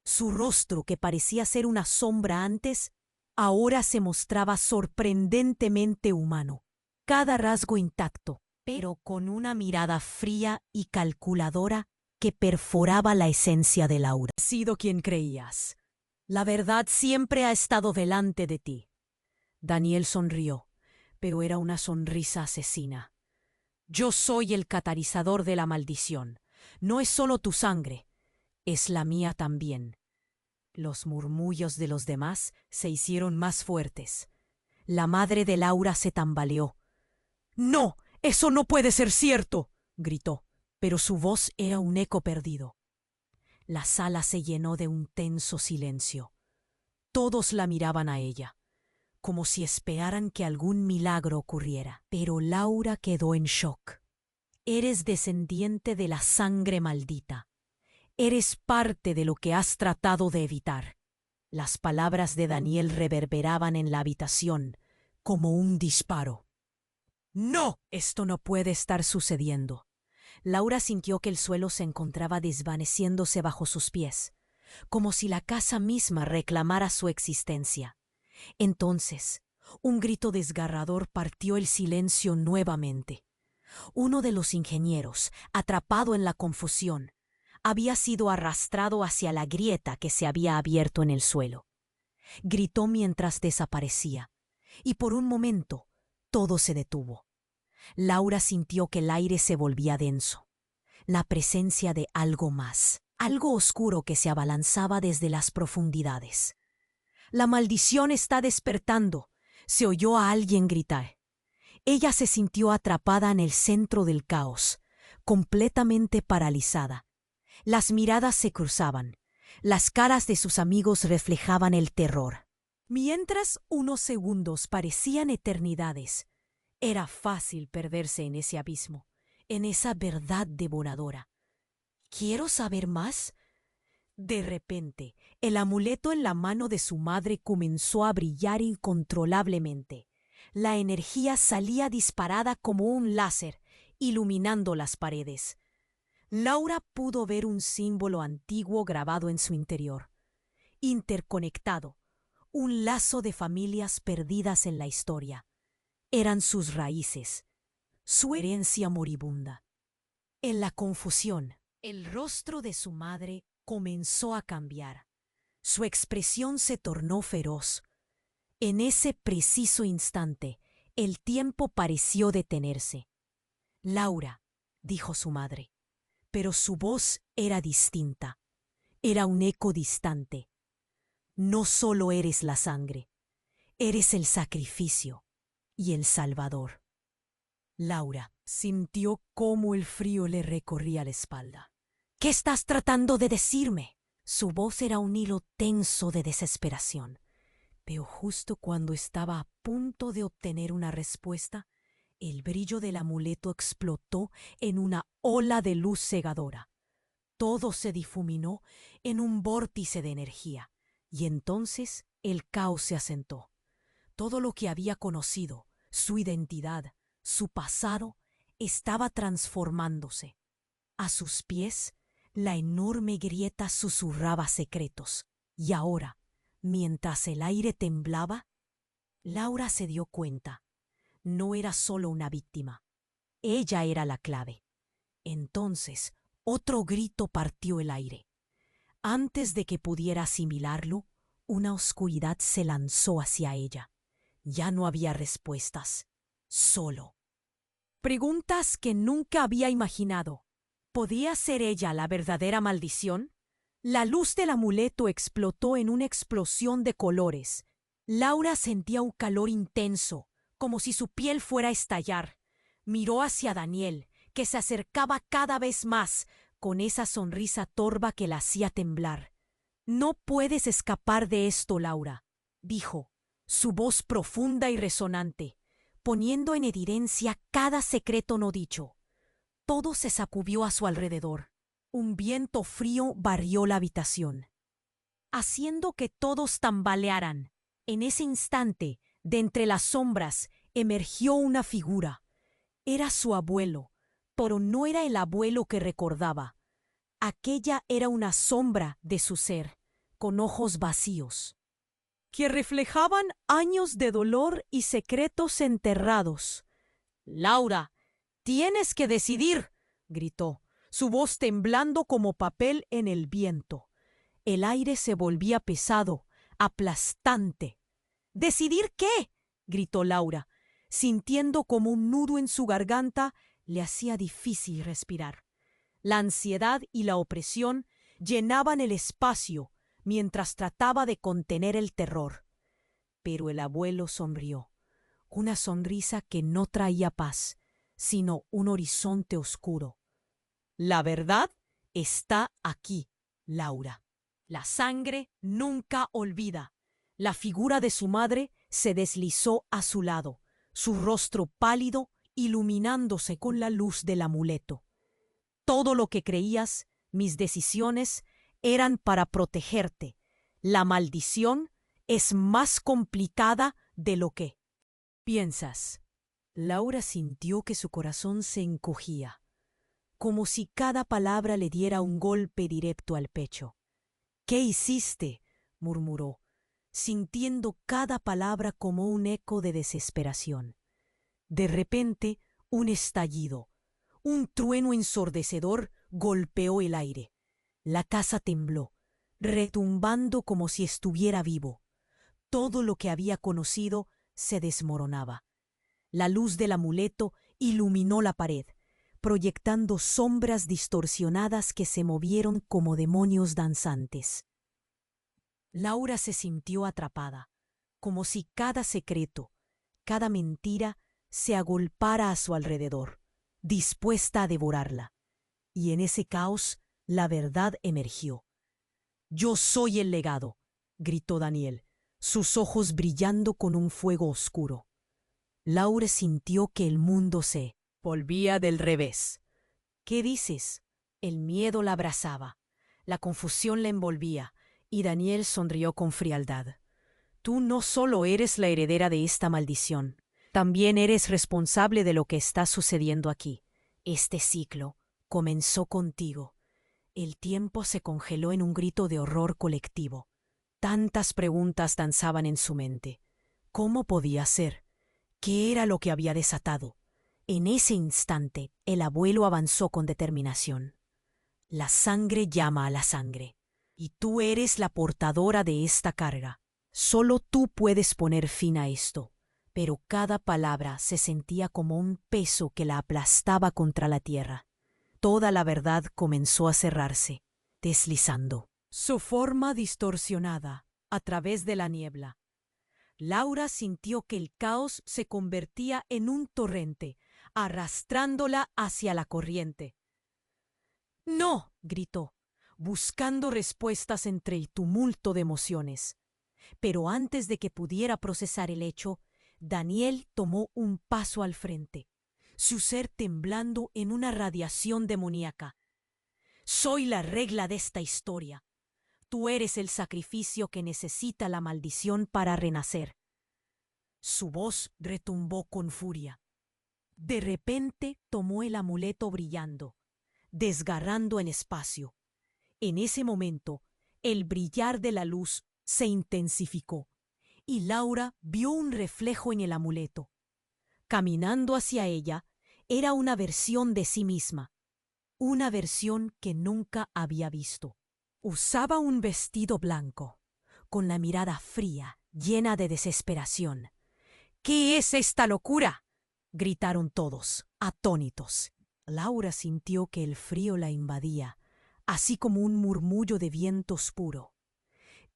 Su rostro, que parecía ser una sombra antes, ahora se mostraba sorprendentemente humano. Cada rasgo intacto, pero con una mirada fría y calculadora que perforaba la esencia de Laura. «Has sido quien creías. La verdad siempre ha estado delante de ti». Daniel sonrió, pero era una sonrisa asesina. «Yo soy el catalizador de la maldición. No es solo tu sangre, es la mía también». Los murmullos de los demás se hicieron más fuertes. La madre de Laura se tambaleó. «¡No! ¡Eso no puede ser cierto!», gritó, pero su voz era un eco perdido. La sala se llenó de un tenso silencio. Todos la miraban a ella, como si esperaran que algún milagro ocurriera. Pero Laura quedó en shock. «Eres descendiente de la sangre maldita. Eres parte de lo que has tratado de evitar». Las palabras de Daniel reverberaban en la habitación como un disparo. ¡No! Esto no puede estar sucediendo. Laura sintió que el suelo se encontraba desvaneciéndose bajo sus pies, como si la casa misma reclamara su existencia. Entonces, un grito desgarrador partió el silencio nuevamente. Uno de los ingenieros, atrapado en la confusión, había sido arrastrado hacia la grieta que se había abierto en el suelo. Gritó mientras desaparecía, y por un momento todo se detuvo. Laura sintió que el aire se volvía denso, la presencia de algo más, algo oscuro que se abalanzaba desde las profundidades. «La maldición está despertando», se oyó a alguien gritar. Ella se sintió atrapada en el centro del caos, completamente paralizada. Las miradas se cruzaban. Las caras de sus amigos reflejaban el terror. Mientras unos segundos parecían eternidades, era fácil perderse en ese abismo, en esa verdad devoradora. ¿Quiero saber más? De repente, el amuleto en la mano de su madre comenzó a brillar incontrolablemente. La energía salía disparada como un láser, iluminando las paredes. Laura pudo ver un símbolo antiguo grabado en su interior, interconectado, un lazo de familias perdidas en la historia. Eran sus raíces, su herencia moribunda. En la confusión, el rostro de su madre comenzó a cambiar. Su expresión se tornó feroz. En ese preciso instante, el tiempo pareció detenerse. «Laura», dijo su madre, pero su voz era distinta. Era un eco distante. «No solo eres la sangre, eres el sacrificio y el Salvador». Laura sintió cómo el frío le recorría la espalda. «¿Qué estás tratando de decirme?». Su voz era un hilo tenso de desesperación. Pero justo cuando estaba a punto de obtener una respuesta, el brillo del amuleto explotó en una ola de luz cegadora. Todo se difuminó en un vórtice de energía, y entonces el caos se asentó. Todo lo que había conocido, su identidad, su pasado, estaba transformándose. A sus pies, la enorme grieta susurraba secretos, y ahora, mientras el aire temblaba, Laura se dio cuenta. No era solo una víctima. Ella era la clave. Entonces, otro grito partió el aire. Antes de que pudiera asimilarlo, una oscuridad se lanzó hacia ella. Ya no había respuestas, solo preguntas que nunca había imaginado. ¿Podía ser ella la verdadera maldición? La luz del amuleto explotó en una explosión de colores. Laura sentía un calor intenso, como si su piel fuera a estallar. Miró hacia Daniel, que se acercaba cada vez más, con esa sonrisa torva que la hacía temblar. «No puedes escapar de esto, Laura», dijo, su voz profunda y resonante, poniendo en evidencia cada secreto no dicho. Todo se sacudió a su alrededor. Un viento frío barrió la habitación, haciendo que todos tambalearan. En ese instante, de entre las sombras, emergió una figura. Era su abuelo, pero no era el abuelo que recordaba. Aquella era una sombra de su ser, con ojos vacíos, que reflejaban años de dolor y secretos enterrados. «Laura, tienes que decidir», gritó, su voz temblando como papel en el viento. El aire se volvía pesado, aplastante. «¿Decidir qué?», gritó Laura, sintiendo como un nudo en su garganta le hacía difícil respirar. La ansiedad y la opresión llenaban el espacio mientras trataba de contener el terror. Pero el abuelo sonrió, una sonrisa que no traía paz, sino un horizonte oscuro. «La verdad está aquí, Laura. La sangre nunca olvida». La figura de su madre se deslizó a su lado, su rostro pálido iluminándose con la luz del amuleto. «Todo lo que creías, mis decisiones, eran para protegerte. La maldición es más complicada de lo que piensas. Laura sintió que su corazón se encogía, como si cada palabra le diera un golpe directo al pecho. ¿Qué hiciste?, murmuró, sintiendo cada palabra como un eco de desesperación. De repente, un estallido, un trueno ensordecedor golpeó el aire. La casa tembló, retumbando como si estuviera vivo. Todo lo que había conocido se desmoronaba. La luz del amuleto iluminó la pared, proyectando sombras distorsionadas que se movieron como demonios danzantes. Laura se sintió atrapada, como si cada secreto, cada mentira se agolpara a su alrededor, dispuesta a devorarla. Y en ese caos, la verdad emergió. «Yo soy el legado», gritó Daniel, sus ojos brillando con un fuego oscuro. Laura sintió que el mundo se volvía del revés. «¿Qué dices?». El miedo la abrazaba, la confusión la envolvía, y Daniel sonrió con frialdad. «Tú no solo eres la heredera de esta maldición, también eres responsable de lo que está sucediendo aquí. Este ciclo comenzó contigo». El tiempo se congeló en un grito de horror colectivo. Tantas preguntas danzaban en su mente. ¿Cómo podía ser? ¿Qué era lo que había desatado? En ese instante, el abuelo avanzó con determinación. «La sangre llama a la sangre, y tú eres la portadora de esta carga. Solo tú puedes poner fin a esto». Pero cada palabra se sentía como un peso que la aplastaba contra la tierra. Toda la verdad comenzó a cerrarse, deslizando su forma distorsionada a través de la niebla. Laura sintió que el caos se convertía en un torrente, arrastrándola hacia la corriente. «¡No!», gritó, buscando respuestas entre el tumulto de emociones. Pero antes de que pudiera procesar el hecho, Daniel tomó un paso al frente, su ser temblando en una radiación demoníaca. «Soy la regla de esta historia. Tú eres el sacrificio que necesita la maldición para renacer». Su voz retumbó con furia. De repente tomó el amuleto brillando, desgarrando en espacio. En ese momento, el brillar de la luz se intensificó, y Laura vio un reflejo en el amuleto. Caminando hacia ella, era una versión de sí misma, una versión que nunca había visto. Usaba un vestido blanco, con la mirada fría, llena de desesperación. «¿Qué es esta locura?», gritaron todos, atónitos. Laura sintió que el frío la invadía, así como un murmullo de viento oscuro.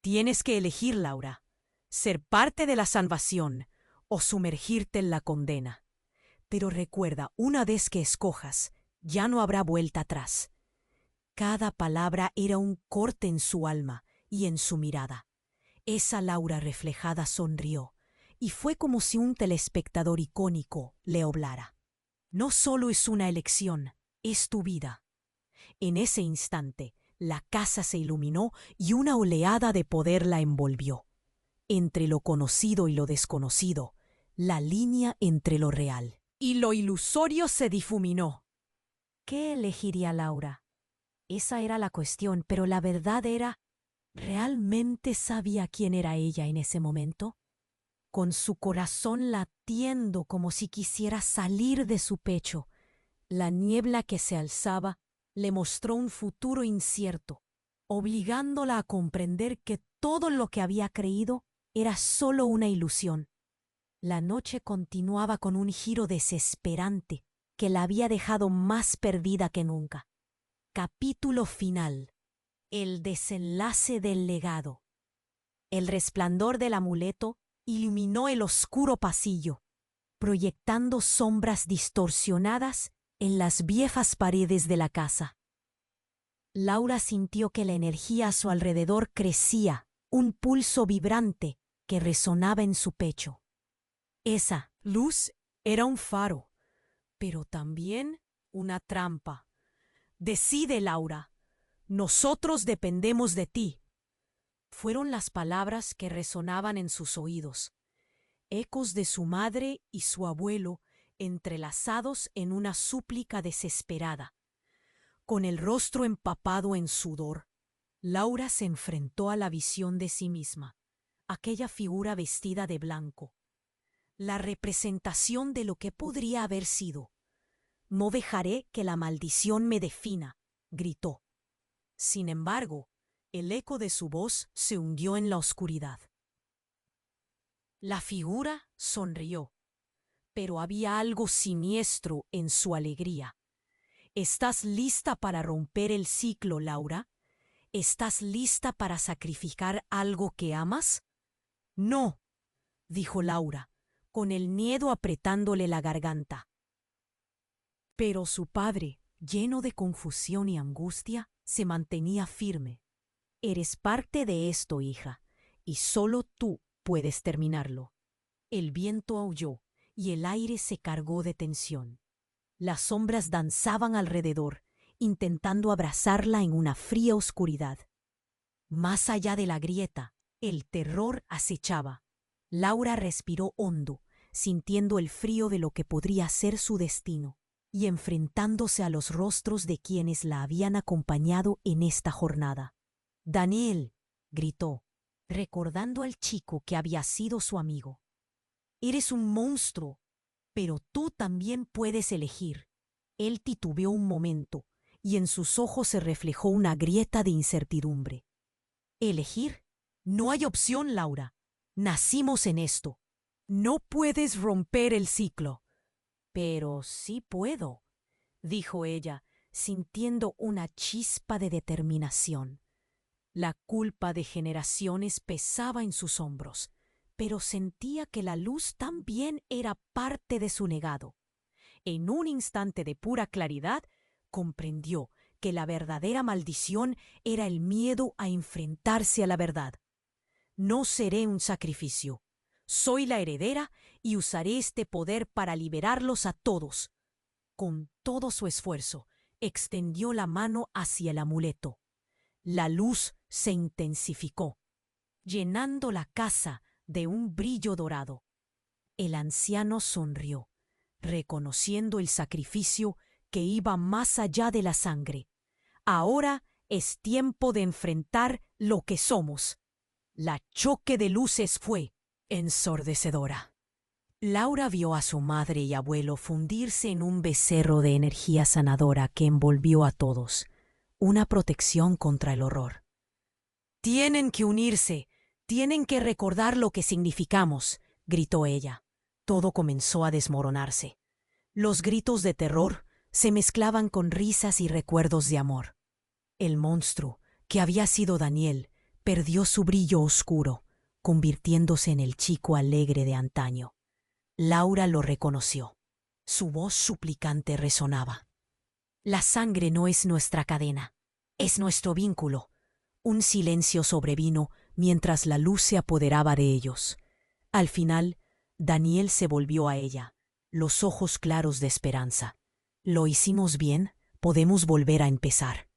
«Tienes que elegir, Laura, ser parte de la salvación o sumergirte en la condena. Pero recuerda, una vez que escojas, ya no habrá vuelta atrás». Cada palabra era un corte en su alma y en su mirada. Esa Laura reflejada sonrió, y fue como si un telespectador icónico le hablara. «No solo es una elección, es tu vida». En ese instante, la casa se iluminó y una oleada de poder la envolvió. Entre lo conocido y lo desconocido, la línea entre lo real y lo ilusorio se difuminó. ¿Qué elegiría Laura? Esa era la cuestión, pero la verdad era, ¿realmente sabía quién era ella en ese momento? Con su corazón latiendo como si quisiera salir de su pecho, la niebla que se alzaba le mostró un futuro incierto, obligándola a comprender que todo lo que había creído era solo una ilusión. La noche continuaba con un giro desesperante que la había dejado más perdida que nunca. Capítulo final. El desenlace del legado. El resplandor del amuleto iluminó el oscuro pasillo, proyectando sombras distorsionadas en las viejas paredes de la casa. Laura sintió que la energía a su alrededor crecía, un pulso vibrante que resonaba en su pecho. Esa luz era un faro, pero también una trampa. «Decide, Laura. Nosotros dependemos de ti». Fueron las palabras que resonaban en sus oídos, ecos de su madre y su abuelo entrelazados en una súplica desesperada. Con el rostro empapado en sudor, Laura se enfrentó a la visión de sí misma, aquella figura vestida de blanco, la representación de lo que podría haber sido. «No dejaré que la maldición me defina», gritó. Sin embargo, el eco de su voz se hundió en la oscuridad. La figura sonrió, pero había algo siniestro en su alegría. ¿Estás lista para romper el ciclo, Laura? ¿Estás lista para sacrificar algo que amas? No, dijo Laura, con el miedo apretándole la garganta. Pero su padre, lleno de confusión y angustia, se mantenía firme. Eres parte de esto, hija, y solo tú puedes terminarlo. El viento aulló y el aire se cargó de tensión. Las sombras danzaban alrededor, intentando abrazarla en una fría oscuridad. Más allá de la grieta, el terror acechaba. Laura respiró hondo, sintiendo el frío de lo que podría ser su destino, y enfrentándose a los rostros de quienes la habían acompañado en esta jornada. «Daniel», gritó, recordando al chico que había sido su amigo. «Eres un monstruo, pero tú también puedes elegir». Él titubeó un momento, y en sus ojos se reflejó una grieta de incertidumbre. «¿Elegir? No hay opción, Laura. Nacimos en esto. No puedes romper el ciclo». «Pero sí puedo», dijo ella, sintiendo una chispa de determinación. La culpa de generaciones pesaba en sus hombros, pero sentía que la luz también era parte de su legado. En un instante de pura claridad, comprendió que la verdadera maldición era el miedo a enfrentarse a la verdad. «No seré un sacrificio. Soy la heredera y usaré este poder para liberarlos a todos». Con todo su esfuerzo, extendió la mano hacia el amuleto. La luz se intensificó, llenando la casa de un brillo dorado. El anciano sonrió, reconociendo el sacrificio que iba más allá de la sangre. «Ahora es tiempo de enfrentar lo que somos». La choque de luces fue ensordecedora. Laura vio a su madre y abuelo fundirse en un becerro de energía sanadora que envolvió a todos, una protección contra el horror. «Tienen que unirse, tienen que recordar lo que significamos», gritó ella. Todo comenzó a desmoronarse. Los gritos de terror se mezclaban con risas y recuerdos de amor. El monstruo, que había sido Daniel, perdió su brillo oscuro, convirtiéndose en el chico alegre de antaño. Laura lo reconoció. Su voz suplicante resonaba. «La sangre no es nuestra cadena, es nuestro vínculo». Un silencio sobrevino mientras la luz se apoderaba de ellos. Al final, Daniel se volvió a ella, los ojos claros de esperanza. «Lo hicimos bien, podemos volver a empezar».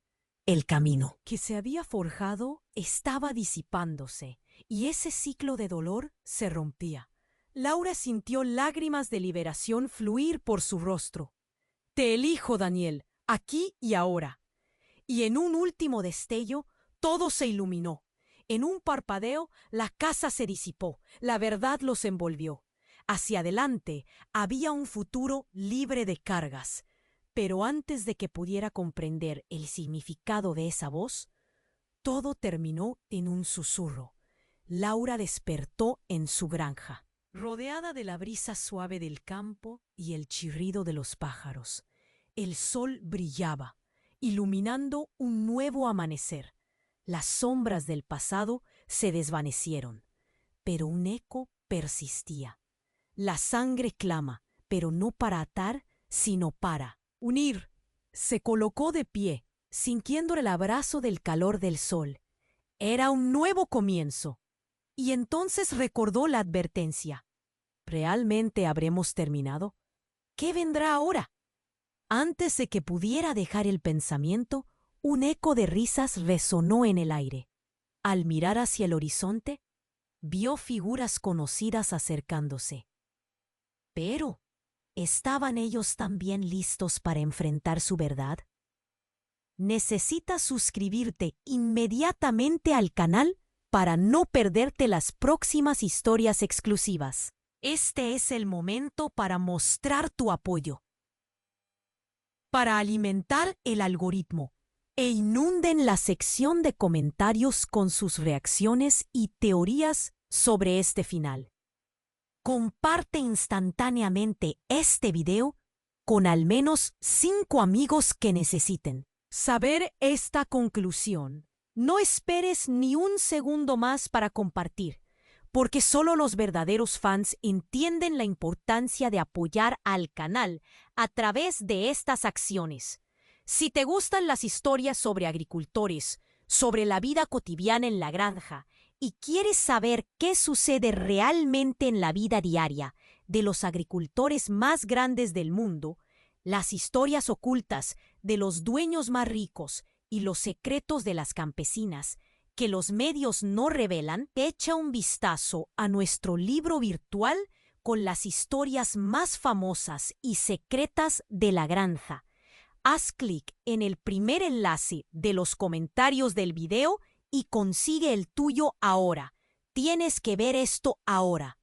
El camino que se había forjado estaba disipándose, y ese ciclo de dolor se rompía. Laura sintió lágrimas de liberación fluir por su rostro. «Te elijo, Daniel, aquí y ahora». Y en un último destello, todo se iluminó. En un parpadeo, la casa se disipó, la verdad los envolvió. Hacia adelante había un futuro libre de cargas. Pero antes de que pudiera comprender el significado de esa voz, todo terminó en un susurro. Laura despertó en su granja, rodeada de la brisa suave del campo y el chirrido de los pájaros. El sol brillaba, iluminando un nuevo amanecer. Las sombras del pasado se desvanecieron, pero un eco persistía. La sangre clama, pero no para atar, sino para unir. Se colocó de pie, sintiendo el abrazo del calor del sol. Era un nuevo comienzo. Y entonces recordó la advertencia. ¿Realmente habremos terminado? ¿Qué vendrá ahora? Antes de que pudiera dejar el pensamiento, un eco de risas resonó en el aire. Al mirar hacia el horizonte, vio figuras conocidas acercándose. Pero, ¿estaban ellos también listos para enfrentar su verdad? Necesitas suscribirte inmediatamente al canal para no perderte las próximas historias exclusivas. Este es el momento para mostrar tu apoyo, para alimentar el algoritmo e inunden la sección de comentarios con sus reacciones y teorías sobre este final. Comparte instantáneamente este video con al menos 5 amigos que necesiten saber esta conclusión. No esperes ni un segundo más para compartir, porque solo los verdaderos fans entienden la importancia de apoyar al canal a través de estas acciones. Si te gustan las historias sobre agricultores, sobre la vida cotidiana en la granja, y quieres saber qué sucede realmente en la vida diaria de los agricultores más grandes del mundo, las historias ocultas de los dueños más ricos y los secretos de las campesinas que los medios no revelan, echa un vistazo a nuestro libro virtual con las historias más famosas y secretas de la granja. Haz clic en el primer enlace de los comentarios del video y consigue el tuyo ahora. Tienes que ver esto ahora.